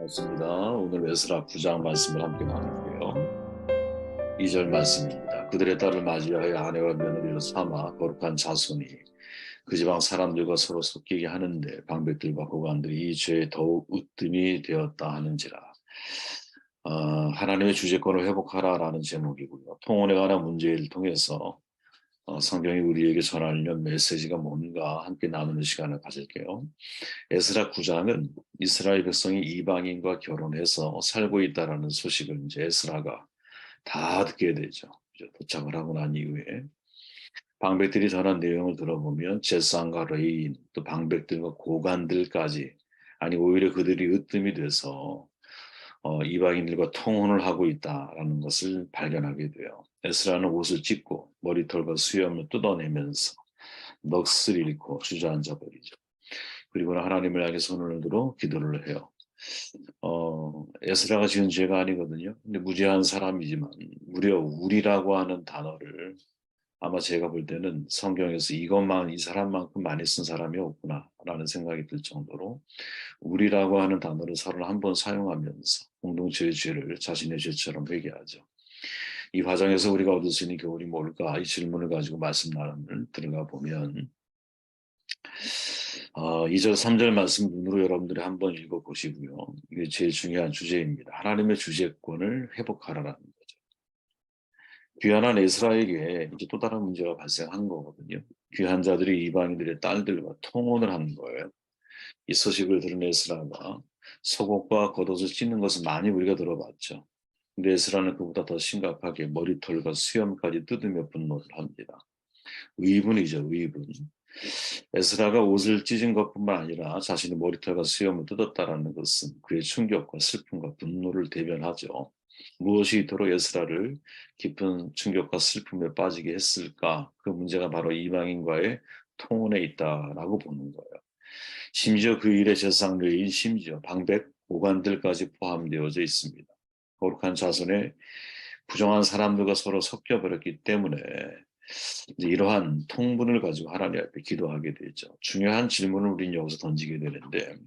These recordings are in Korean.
맞습니다. 오늘 에스라 9장 말씀을 함께 나눌게요. 2절 말씀입니다. 그들의 딸을 맞이하여 아내와 며느리로 삼아 거룩한 자손이 그 지방 사람들과 서로 섞이게 하는데 방백들과 고관들이 이 죄에 더욱 으뜸이 되었다 하는지라. 하나님의 주재권을 회복하라라는 제목이고요. 통혼에 관한 문제를 통해서 성경이 우리에게 전하려는 메시지가 뭔가 함께 나누는 시간을 가질게요. 에스라 9장은 이스라엘 백성이 이방인과 결혼해서 살고 있다라는 소식을 이제 에스라가 다 듣게 되죠. 도착을 하고 난 이후에 방백들이 전한 내용을 들어보면 제사장과 레위인 또 방백들과 고관들까지 아니 오히려 그들이 으뜸이 돼서 이방인들과 통혼을 하고 있다라는 것을 발견하게 돼요. 에스라는 옷을 찢고 머리털과 수염을 뜯어내면서 넋을 잃고 주저앉아 버리죠. 그리고는 하나님을 향해 손을 들어 기도를 해요. 에스라가 지은 죄가 아니거든요. 근데 무죄한 사람이지만 무려 우리라고 하는 단어를 아마 제가 볼 때는 성경에서 이것만 이 사람만큼 많이 쓴 사람이 없구나라는 생각이 들 정도로 우리라고 하는 단어를 31번 사용하면서 공동체의 죄를 자신의 죄처럼 회개하죠. 이 과정에서 우리가 얻을 수 있는 교훈이 뭘까? 이 질문을 가지고 말씀 나눔을 들어가 보면 2절, 3절 말씀 눈으로 여러분들이 한번 읽어보시고요. 이게 제일 중요한 주제입니다. 하나님의 주재권을 회복하라는 거죠. 귀환한 에스라에게 이제 또 다른 문제가 발생한 거거든요. 귀한 자들이 이방인들의 딸들과 통혼을 한 거예요. 이 소식을 들은 에스라가 속옷과 겉옷을 찢는 것은 많이 우리가 들어봤죠. 근데 에스라는 그보다 더 심각하게 머리털과 수염까지 뜯으며 분노를 합니다. 의분이죠, 의분. 에스라가 옷을 찢은 것뿐만 아니라 자신의 머리털과 수염을 뜯었다라는 것은 그의 충격과 슬픔과 분노를 대변하죠. 무엇이 이토록 에스라를 깊은 충격과 슬픔에 빠지게 했을까? 그 문제가 바로 이방인과의 통혼에 있다라고 보는 거예요. 심지어 그 일의 제사장인 심지어 방백 오관들까지 포함되어져 있습니다. 거룩한 자손의 부정한 사람들과 서로 섞여버렸기 때문에 이러한 통분을 가지고 하나님 앞에 기도하게 되죠. 중요한 질문을 우리는 여기서 던지게 되는데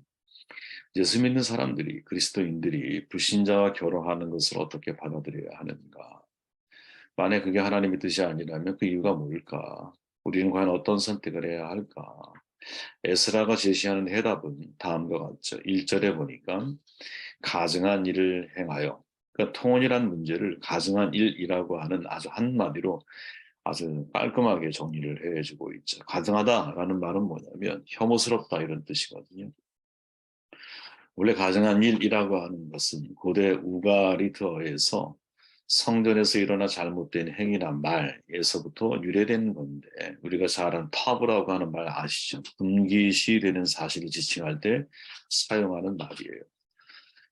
예수 믿는 사람들이 그리스도인들이 불신자와 결혼하는 것을 어떻게 받아들여야 하는가? 만약 그게 하나님의 뜻이 아니라면 그 이유가 뭘까? 우리는 과연 어떤 선택을 해야 할까? 에스라가 제시하는 해답은 다음과 같죠. 1절에 보니까 가증한 일을 행하여 그러니까 통혼이라는 문제를 가증한 일이라고 하는 아주 한마디로 아주 깔끔하게 정리를 해주고 있죠. 가증하다라는 말은 뭐냐면 혐오스럽다 이런 뜻이거든요. 원래 가증한 일이라고 하는 것은 고대 우가리트어에서 성전에서 일어나 잘못된 행위나 말에서부터 유래된 건데 우리가 잘 아는 터부라고 하는 말 아시죠? 금기시되는 사실을 지칭할 때 사용하는 말이에요.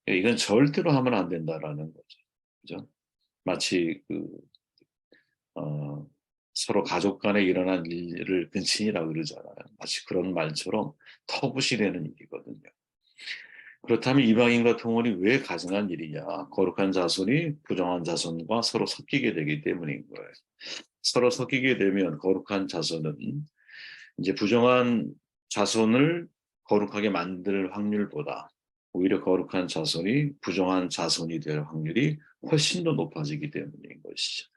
이건 절대로 하면 안 된다라는 거죠. 그죠? 마치 어, 서로 가족 간에 일어난 일을 근친이라고 그러잖아요. 마치 그런 말처럼 터부시되는 일이거든요. 그렇다면 이방인과 통혼이 왜 가증한 일이냐? 거룩한 자손이 부정한 자손과 서로 섞이게 되기 때문인 거예요. 서로 섞이게 되면 거룩한 자손은 이제 부정한 자손을 거룩하게 만들 확률보다 오히려 거룩한 자손이 부정한 자손이 될 확률이 훨씬 더 높아지기 때문인 것이죠.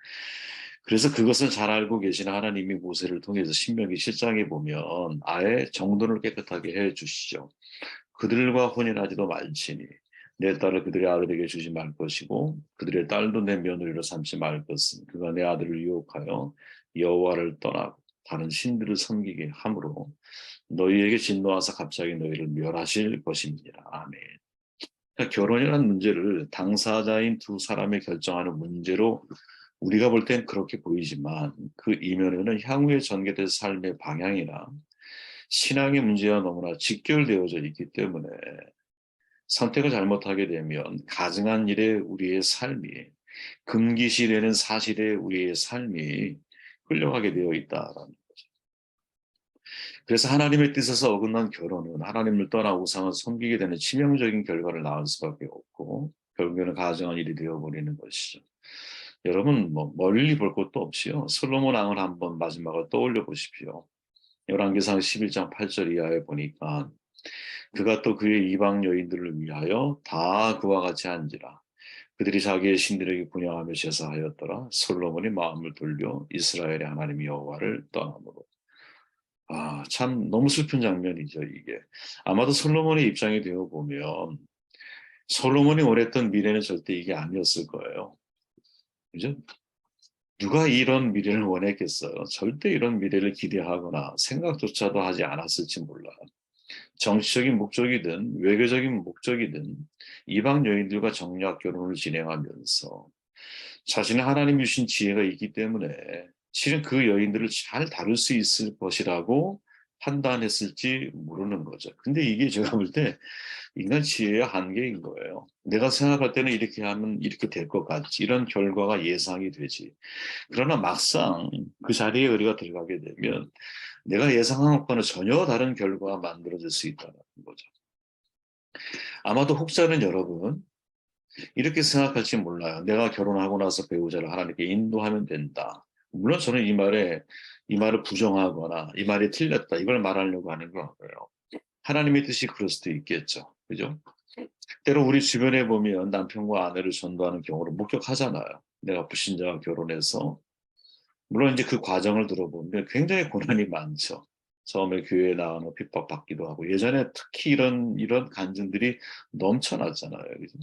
그래서 그것을 잘 알고 계신 하나님이 모세를 통해서 신명기 7장에 보면 아예 정돈을 깨끗하게 해 주시죠. 그들과 혼인하지도 말지니 내 딸을 그들의 아들에게 주지 말 것이고 그들의 딸도 내 며느리로 삼지 말 것은 그가 내 아들을 유혹하여 여호와를 떠나고 다른 신들을 섬기게 함으로 너희에게 진노하사 갑자기 너희를 멸하실 것입니다. 아멘. 그러니까 결혼이라는 문제를 당사자인 두 사람이 결정하는 문제로 우리가 볼 땐 그렇게 보이지만 그 이면에는 향후에 전개될 삶의 방향이나 신앙의 문제와 너무나 직결되어져 있기 때문에 선택을 잘못하게 되면 가증한 일에 우리의 삶이 금기시되는 사실에 우리의 삶이 끌려가게 되어 있다라는 거죠. 그래서 하나님의 뜻에서 어긋난 결혼은 하나님을 떠나 우상을 섬기게 되는 치명적인 결과를 낳을 수밖에 없고 결국에는 가증한 일이 되어버리는 것이죠. 여러분 뭐 멀리 볼 것도 없이요. 솔로몬 왕을 한번 마지막을 떠올려 보십시오. 열왕기상 11장 8절 이하에 보니까 그가 또 그의 이방 여인들을 위하여 다 그와 같이 한지라. 그들이 자기의 신들에게 분양하며 제사하였더라. 솔로몬이 마음을 돌려 이스라엘의 하나님 여호와를 떠나므로. 아, 참 너무 슬픈 장면이죠, 이게. 아마도 솔로몬의 입장이 되어 보면 솔로몬이 원했던 미래는 절대 이게 아니었을 거예요. 그죠? 누가 이런 미래를 원했겠어요? 절대 이런 미래를 기대하거나 생각조차도 하지 않았을지 몰라요. 정치적인 목적이든 외교적인 목적이든 이방 여인들과 정략 결혼을 진행하면서 자신의 하나님 주신 지혜가 있기 때문에 실은 그 여인들을 잘 다룰 수 있을 것이라고 판단했을지 모르는 거죠. 근데 이게 제가 볼 때 인간 지혜의 한계인 거예요. 내가 생각할 때는 이렇게 하면 이렇게 될 것 같지. 이런 결과가 예상이 되지. 그러나 막상 그 자리에 우리가 들어가게 되면 내가 예상한 것과는 전혀 다른 결과가 만들어질 수 있다는 거죠. 아마도 혹자는 여러분 이렇게 생각할지 몰라요. 내가 결혼하고 나서 배우자를 하나님께 인도하면 된다. 물론 저는 이 말을 부정하거나 이 말이 틀렸다 이걸 말하려고 하는 건 아니에요. 하나님의 뜻이 그럴 수도 있겠죠. 그죠? 때로 우리 주변에 보면 남편과 아내를 전도하는 경우를 목격하잖아요. 내가 불신자와 결혼해서 물론 이제 그 과정을 들어보면 굉장히 고난이 많죠. 처음에 교회에 나가면 핍박받기도 하고 예전에 특히 이런 간증들이 넘쳐났잖아요. 그죠?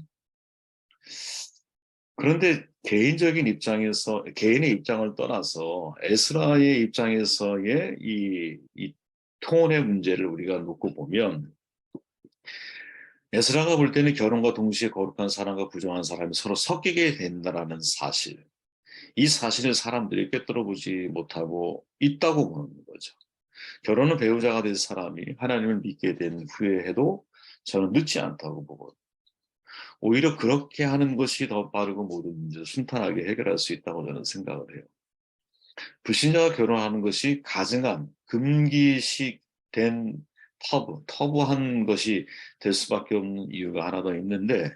그런데 개인적인 입장에서 개인의 입장을 떠나서 에스라의 입장에서의 이 통혼의 문제를 우리가 놓고 보면 에스라가 볼 때는 결혼과 동시에 거룩한 사람과 부정한 사람이 서로 섞이게 된다라는 사실, 이 사실을 사람들이 꿰뚫어 보지 못하고 있다고 보는 거죠. 결혼은 배우자가 된 사람이 하나님을 믿게 된 후에 해도 저는 늦지 않다고 보거든요. 오히려 그렇게 하는 것이 더 빠르고 모든 문제를 순탄하게 해결할 수 있다고 저는 생각을 해요. 불신자가 결혼하는 것이 가증한 금기식된 터부한 것이 될 수밖에 없는 이유가 하나 더 있는데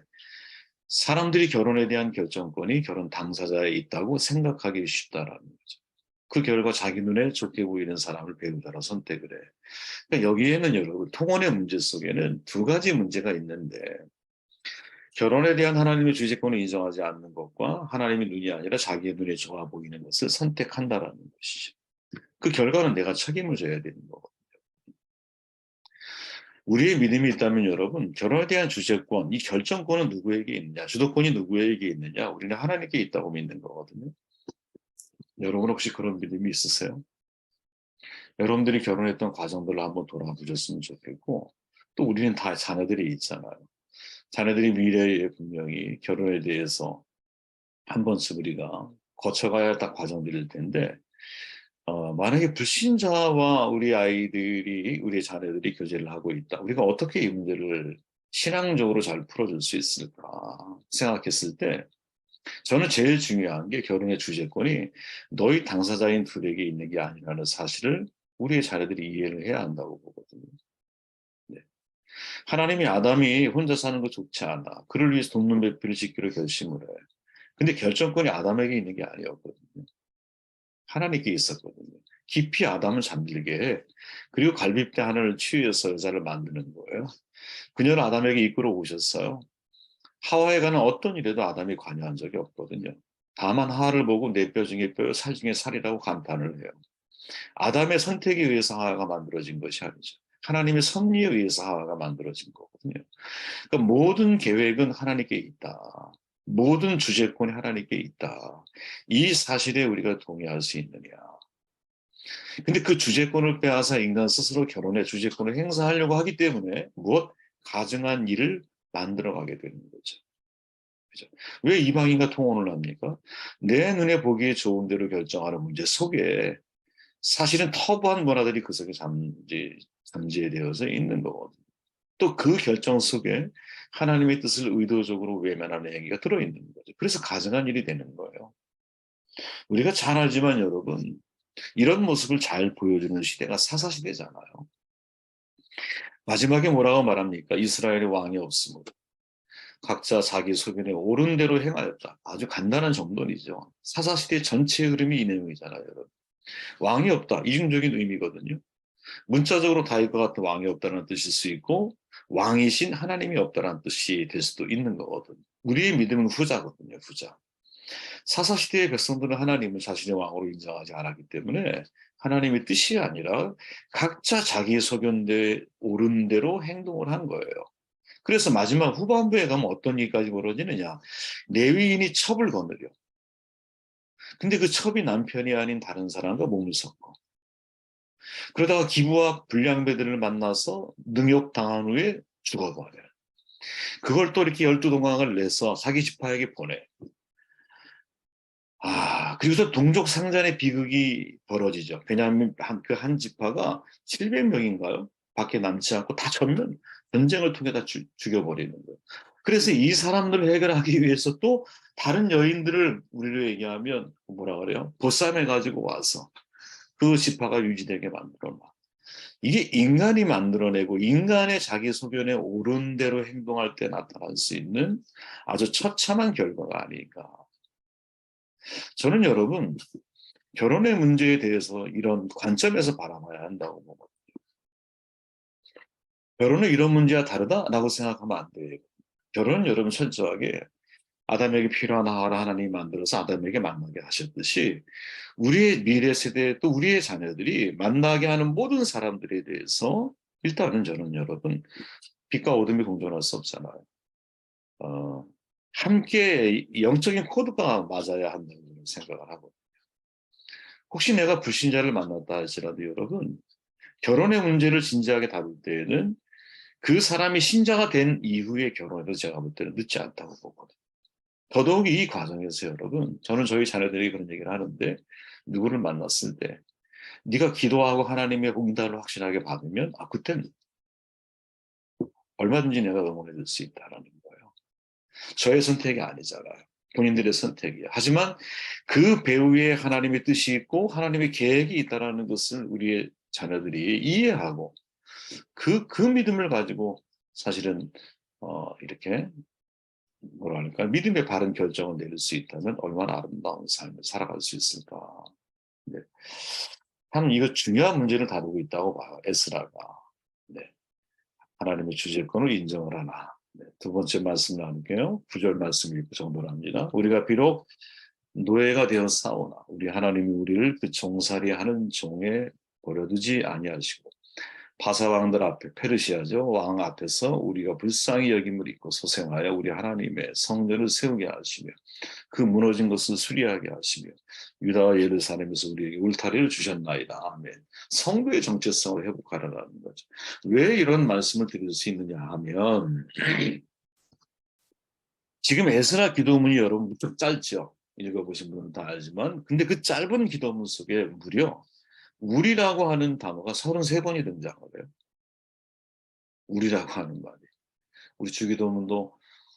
사람들이 결혼에 대한 결정권이 결혼 당사자에 있다고 생각하기 쉽다라는 거죠. 그 결과 자기 눈에 좋게 보이는 사람을 배우자로 선택을 해. 그러니까 여기에는 여러분 통혼의 문제 속에는 두 가지 문제가 있는데 결혼에 대한 하나님의 주재권을 인정하지 않는 것과 하나님의 눈이 아니라 자기의 눈에 좋아 보이는 것을 선택한다라는 것이죠. 그 결과는 내가 책임을 져야 되는 거고. 우리의 믿음이 있다면 여러분, 결혼에 대한 주재권, 이 결정권은 누구에게 있느냐, 주도권이 누구에게 있느냐, 우리는 하나님께 있다고 믿는 거거든요. 여러분 혹시 그런 믿음이 있으세요? 여러분들이 결혼했던 과정들을 한번 돌아보셨으면 좋겠고, 또 우리는 다 자녀들이 있잖아요. 자녀들이 미래에 분명히 결혼에 대해서 한 번씩 우리가 거쳐가야 할 과정들일 텐데, 만약에 불신자와 우리 아이들이, 우리 자녀들이 교제를 하고 있다. 우리가 어떻게 이 문제를 신앙적으로 잘 풀어줄 수 있을까 생각했을 때, 저는 제일 중요한 게 결혼의 주재권이 너희 당사자인 둘에게 있는 게 아니라는 사실을 우리의 자녀들이 이해를 해야 한다고 보거든요. 네. 하나님이 아담이 혼자 사는 거 좋지 않아. 그를 위해서 돕는 배필을 짓기로 결심을 해. 근데 결정권이 아담에게 있는 게 아니었거든요. 하나님께 있었거든요. 깊이 아담을 잠들게 해. 그리고 갈빗대 하나를 취해서 여자를 만드는 거예요. 그녀를 아담에게 이끌어 오셨어요. 하와에 가는 어떤 일에도 아담이 관여한 적이 없거든요. 다만 하와를 보고 내 뼈 중에 뼈, 살 중에 살이라고 감탄을 해요. 아담의 선택에 의해서 하와가 만들어진 것이 아니죠. 하나님의 섭리에 의해서 하와가 만들어진 거거든요. 그러니까 모든 계획은 하나님께 있다. 모든 주재권이 하나님께 있다. 이 사실에 우리가 동의할 수 있느냐. 근데 그 주재권을 빼앗아 인간 스스로 결혼의 주재권을 행사하려고 하기 때문에 무엇? 가증한 일을 만들어가게 되는 거죠. 그죠? 왜 이방인과 통혼을 합니까? 내 눈에 보기에 좋은 대로 결정하는 문제 속에 사실은 터부한 문화들이 그 속에 잠재되어서 있는 거거든요. 또 그 결정 속에 하나님의 뜻을 의도적으로 외면하는 행위가 들어있는 거죠. 그래서 가증한 일이 되는 거예요. 우리가 잘 알지만 여러분, 이런 모습을 잘 보여주는 시대가 사사시대잖아요. 마지막에 뭐라고 말합니까? 이스라엘의 왕이 없으므로 각자 자기 소견에 옳은 대로 행하였다. 아주 간단한 정론이죠. 사사시대 전체의 흐름이 이 내용이잖아요, 여러분. 왕이 없다. 이중적인 의미거든요. 문자적으로 다윗과 같은 왕이 없다는 뜻일 수 있고 왕이신 하나님이 없다는 뜻이 될 수도 있는 거거든요. 우리의 믿음은 후자거든요, 후자. 사사시대의 백성들은 하나님을 자신의 왕으로 인정하지 않았기 때문에 하나님의 뜻이 아니라 각자 자기의 소견대에 옳은 대로 행동을 한 거예요. 그래서 마지막 후반부에 가면 어떤 일까지 벌어지느냐. 레위인이 첩을 거느려. 근데 그 첩이 남편이 아닌 다른 사람과 몸을 섞어. 그러다가 기부와 불량배들을 만나서 능욕당한 후에 죽어버려요. 그걸 또 이렇게 12동강을 내서 자기 지파에게 보내. 그리고서 동족 상잔의 비극이 벌어지죠. 왜냐하면 그 한 지파가 700명인가요? 밖에 남지 않고 다 전쟁을 통해 다 죽여버리는 거예요. 그래서 이 사람들을 해결하기 위해서 또 다른 여인들을 우리로 얘기하면 뭐라 그래요? 보쌈해 가지고 와서 그 지파가 유지되게 만들어놔. 이게 인간이 만들어내고 인간의 자기 소견에 옳은 대로 행동할 때 나타날 수 있는 아주 처참한 결과가 아닐까. 저는 여러분, 결혼의 문제에 대해서 이런 관점에서 바라봐야 한다고 보거든요. 결혼은 이런 문제와 다르다라고 생각하면 안 돼요. 결혼은 여러분 철저하게 아담에게 필요한 하와를 하나님이 만들어서 아담에게 만나게 하셨듯이 우리의 미래 세대 또 우리의 자녀들이 만나게 하는 모든 사람들에 대해서 일단은 저는 여러분 빛과 어둠이 공존할 수 없잖아요. 어, 함께 영적인 코드가 맞아야 한다고 생각을 하고 혹시 내가 불신자를 만났다 할지라도 여러분 결혼의 문제를 진지하게 다룰 때에는 그 사람이 신자가 된 이후에 결혼해도 제가 볼 때는 늦지 않다고 보거든요. 더더욱이 이 과정에서 여러분 저는 저희 자녀들에게 그런 얘기를 하는데 누구를 만났을 때 네가 기도하고 하나님의 응답을 확실하게 받으면 그땐 얼마든지 내가 응원해 줄 수 있다라는 거예요. 저의 선택이 아니잖아요. 본인들의 선택이에요. 하지만 그 배후에 하나님의 뜻이 있고 하나님의 계획이 있다는 것을 우리의 자녀들이 이해하고 그 믿음을 가지고 사실은 이렇게 뭐라 할까 믿음의 바른 결정을 내릴 수 있다면 얼마나 아름다운 삶을 살아갈 수 있을까. 네. 참 이거 중요한 문제를 다루고 있다고 봐요. 에스라가. 네. 하나님의 주재권을 인정을 하나. 네. 두 번째 말씀 나눌게요. 9절 말씀 읽고 정도를 합니다. 우리가 비록 노예가 되어 싸우나 우리 하나님이 우리를 그 종살이하는 종에 버려두지 아니하시고 바사왕들 앞에 페르시아죠 왕 앞에서 우리가 불쌍히 여김을 입고 소생하여 우리 하나님의 성전을 세우게 하시며 그 무너진 것을 수리하게 하시며 유다와 예루살렘에서 우리에게 울타리를 주셨나이다. 아멘. 성도의 정체성을 회복하라는 거죠. 왜 이런 말씀을 드릴 수 있느냐 하면 지금 에스라 기도문이 여러분 무척 짧죠. 읽어보신 분은 다 알지만 근데 그 짧은 기도문 속에 무려 우리라고 하는 단어가 33번이 등장을 해요. 우리라고 하는 말이. 우리 주기도문도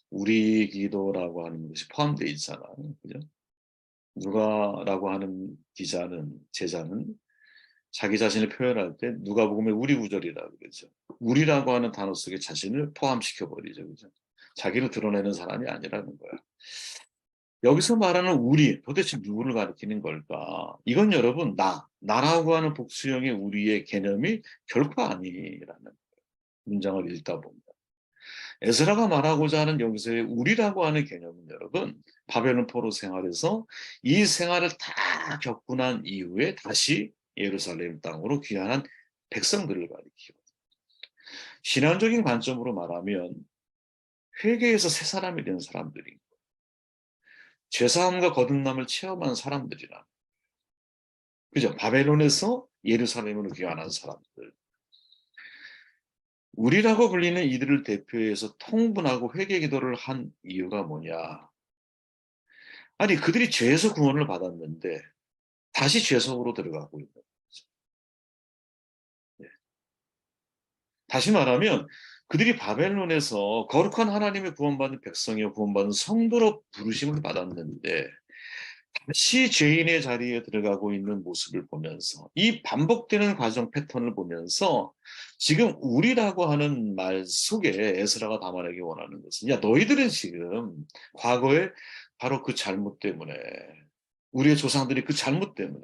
우리 기도라고 하는 것이 포함되어 있잖아요. 그죠? 누가라고 하는 제자는 자기 자신을 표현할 때 누가복음의 우리 구절이라 그러죠. 우리라고 하는 단어 속에 자신을 포함시켜 버리죠. 그죠? 자기를 드러내는 사람이 아니라는 거야. 여기서 말하는 우리, 도대체 누구를 가리키는 걸까? 이건 여러분, 나라고 하는 복수형의 우리의 개념이 결코 아니라는 문장을 읽다 봅니다. 에스라가 말하고자 하는 여기서의 우리라고 하는 개념은 여러분, 바벨론 포로 생활에서 이 생활을 다 겪고 난 이후에 다시 예루살렘 땅으로 귀환한 백성들을 가리키고 신앙적인 관점으로 말하면 회개에서 새 사람이 된 사람들이 죄사함과 거듭남을 체험한 사람들이라. 그죠? 바벨론에서 예루살렘으로 귀환한 사람들. 우리라고 불리는 이들을 대표해서 통분하고 회개 기도를 한 이유가 뭐냐? 아니, 그들이 죄에서 구원을 받았는데 다시 죄 속으로 들어가고 있는 거죠. 네. 다시 말하면 그들이 바벨론에서 거룩한 하나님의 구원받은 백성이요 구원받은 성도로 부르심을 받았는데 다시 죄인의 자리에 들어가고 있는 모습을 보면서 이 반복되는 과정 패턴을 보면서 지금 우리라고 하는 말 속에 에스라가 담아내기 원하는 것은 야 너희들은 지금 과거에 바로 그 잘못 때문에 우리의 조상들이 그 잘못 때문에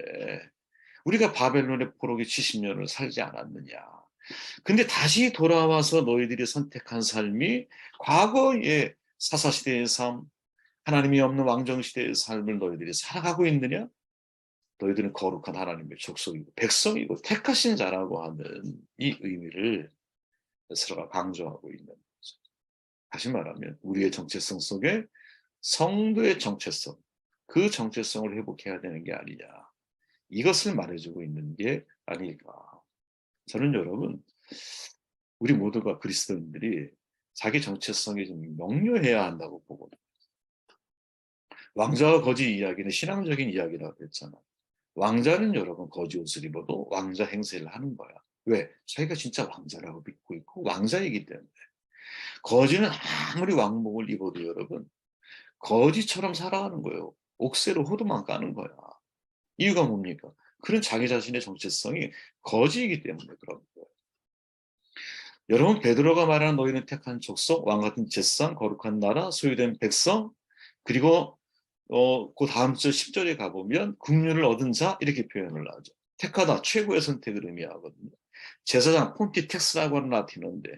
우리가 바벨론의 포로기 70년을 살지 않았느냐. 근데 다시 돌아와서 너희들이 선택한 삶이 과거의 사사시대의 삶, 하나님이 없는 왕정시대의 삶을 너희들이 살아가고 있느냐? 너희들은 거룩한 하나님의 족속이고 백성이고 택하신 자라고 하는 이 의미를 스스로가 강조하고 있는 거죠. 다시 말하면 우리의 정체성 속에 성도의 정체성, 그 정체성을 회복해야 되는 게 아니냐. 이것을 말해주고 있는 게 아닐까. 저는 여러분, 우리 모두가 그리스도인들이 자기 정체성이 좀 명료해야 한다고 보거든요. 왕자와 거지 이야기는 신앙적인 이야기라고 했잖아. 왕자는 여러분 거지 옷을 입어도 왕자 행세를 하는 거야. 왜? 자기가 진짜 왕자라고 믿고 있고 왕자이기 때문에. 거지는 아무리 왕복을 입어도 여러분 거지처럼 살아가는 거예요. 옥새로 호두만 까는 거야. 이유가 뭡니까? 그런 자기 자신의 정체성이 거지이기 때문에 그런 거예요. 여러분 베드로가 말하는 너희는 택한 족속, 왕 같은 제상, 거룩한 나라, 소유된 백성, 그리고 그 다음 절 10절에 가보면 긍휼을 얻은 자 이렇게 표현을 하죠. 택하다 최고의 선택을 의미하거든요. 제사장 폰티텍스라고 하는 라틴어인데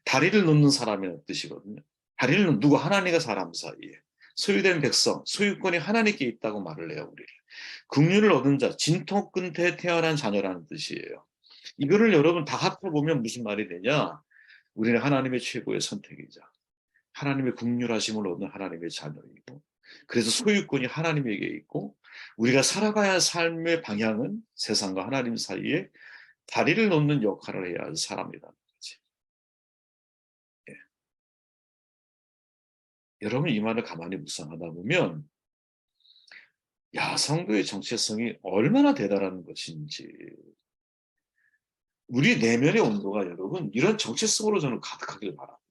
다리를 놓는 사람이라는 뜻이거든요. 다리를 놓는 누구 하나님과 사람 사이에 소유된 백성, 소유권이 하나님께 있다고 말을 해요. 우리를. 긍휼을 얻은 자, 진토 끝에 태어난 자녀라는 뜻이에요. 이거를 여러분 다 합해보면 무슨 말이 되냐? 우리는 하나님의 최고의 선택이자 하나님의 긍휼하심을 얻는 하나님의 자녀이고 그래서 소유권이 하나님에게 있고 우리가 살아가야 할 삶의 방향은 세상과 하나님 사이에 다리를 놓는 역할을 해야 할 사람이라는 거지. 예. 여러분 이 말을 가만히 묵상하다 보면 야 성도의 정체성이 얼마나 대단한 것인지 우리 내면의 온도가 여러분 이런 정체성으로 저는 가득하길 바랍니다.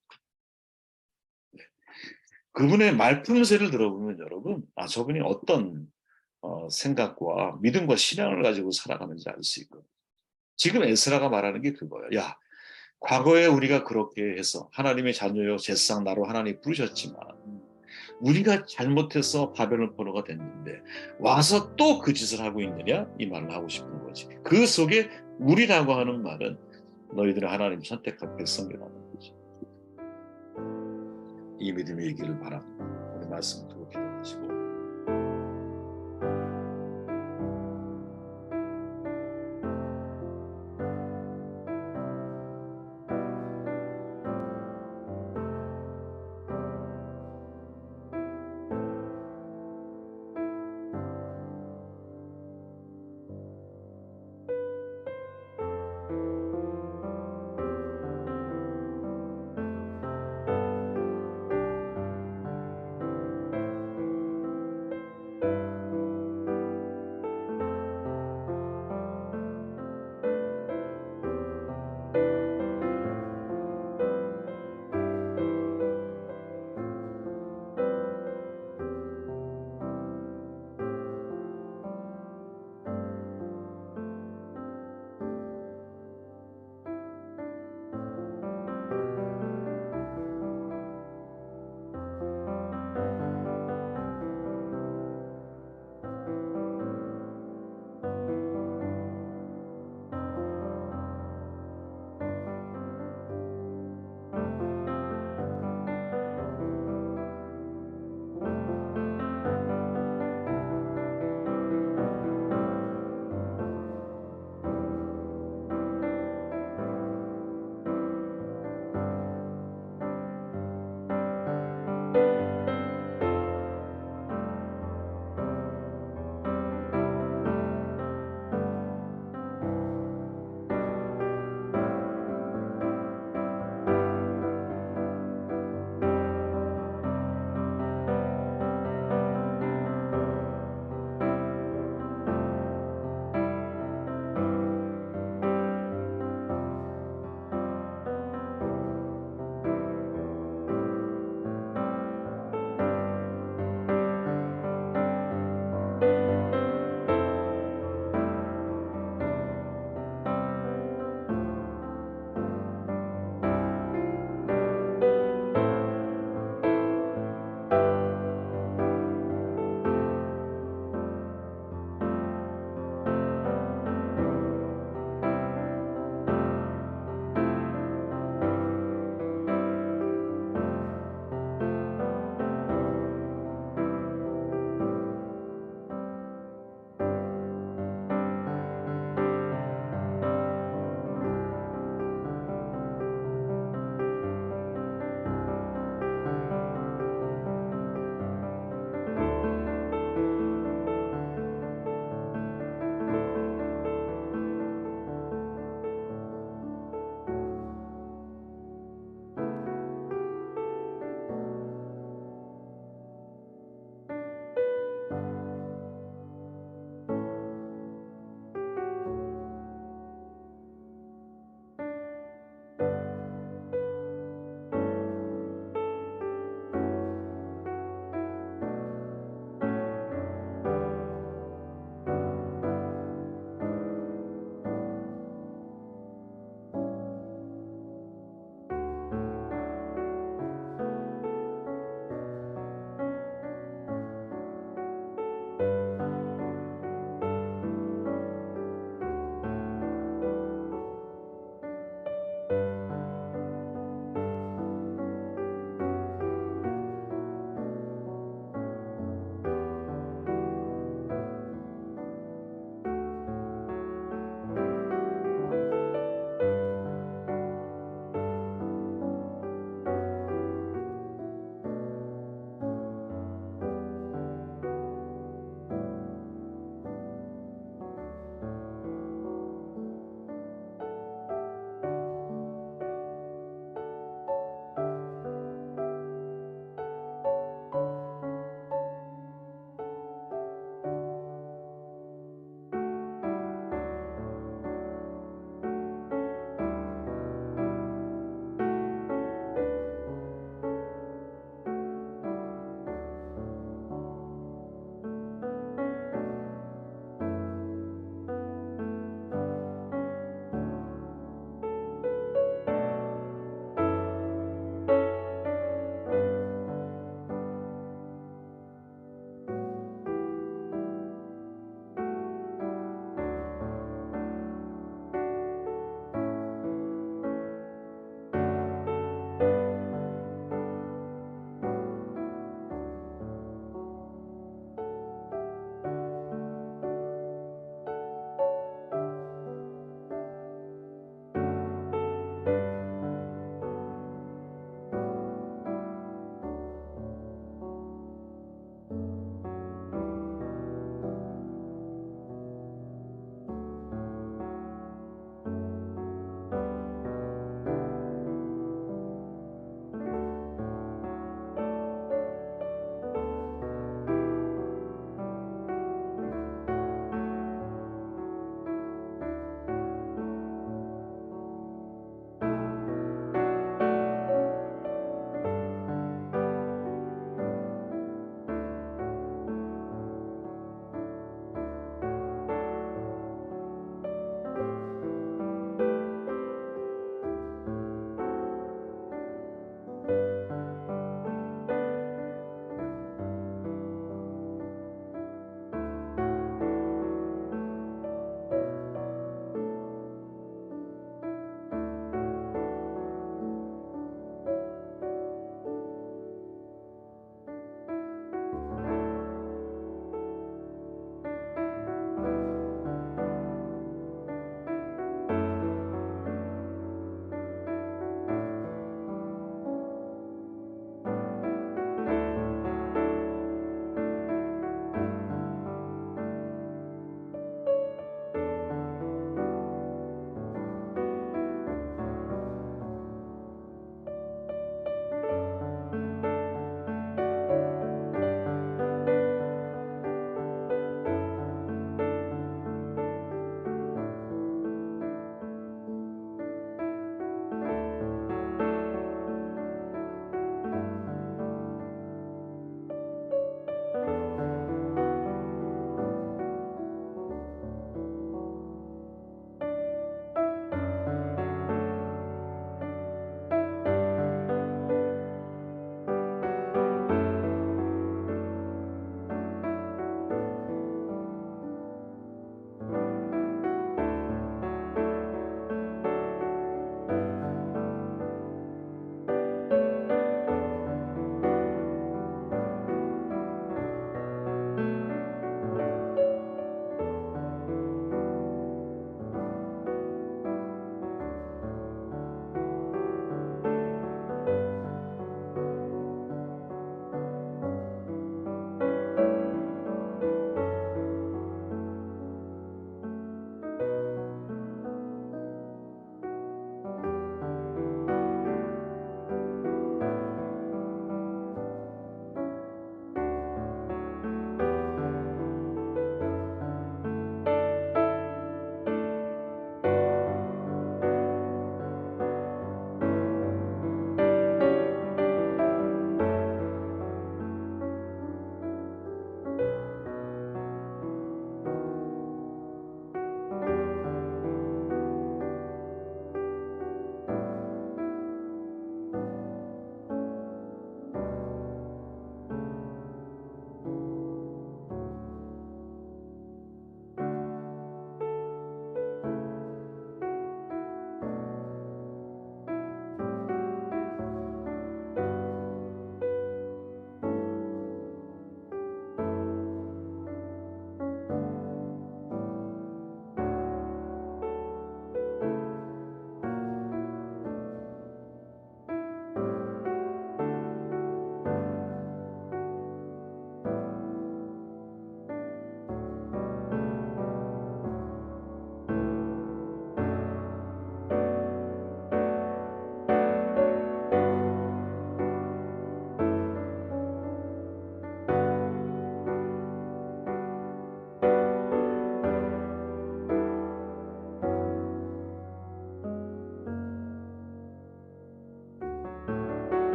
그분의 말품새를 들어보면 여러분 저분이 어떤 생각과 믿음과 신앙을 가지고 살아가는지 알 수 있거든요. 지금 에스라가 말하는 게 그거예요. 야 과거에 우리가 그렇게 해서 하나님의 자녀요 제사장 나로 하나님 부르셨지만 우리가 잘못해서 바벨론 포로가 됐는데 와서 또 그 짓을 하고 있느냐? 이 말을 하고 싶은 거지. 그 속에 우리라고 하는 말은 너희들은 하나님 선택한 백성이라는 거지. 이 믿음이 있기를 바랍니다. 오늘 말씀 듣고 기도합니다.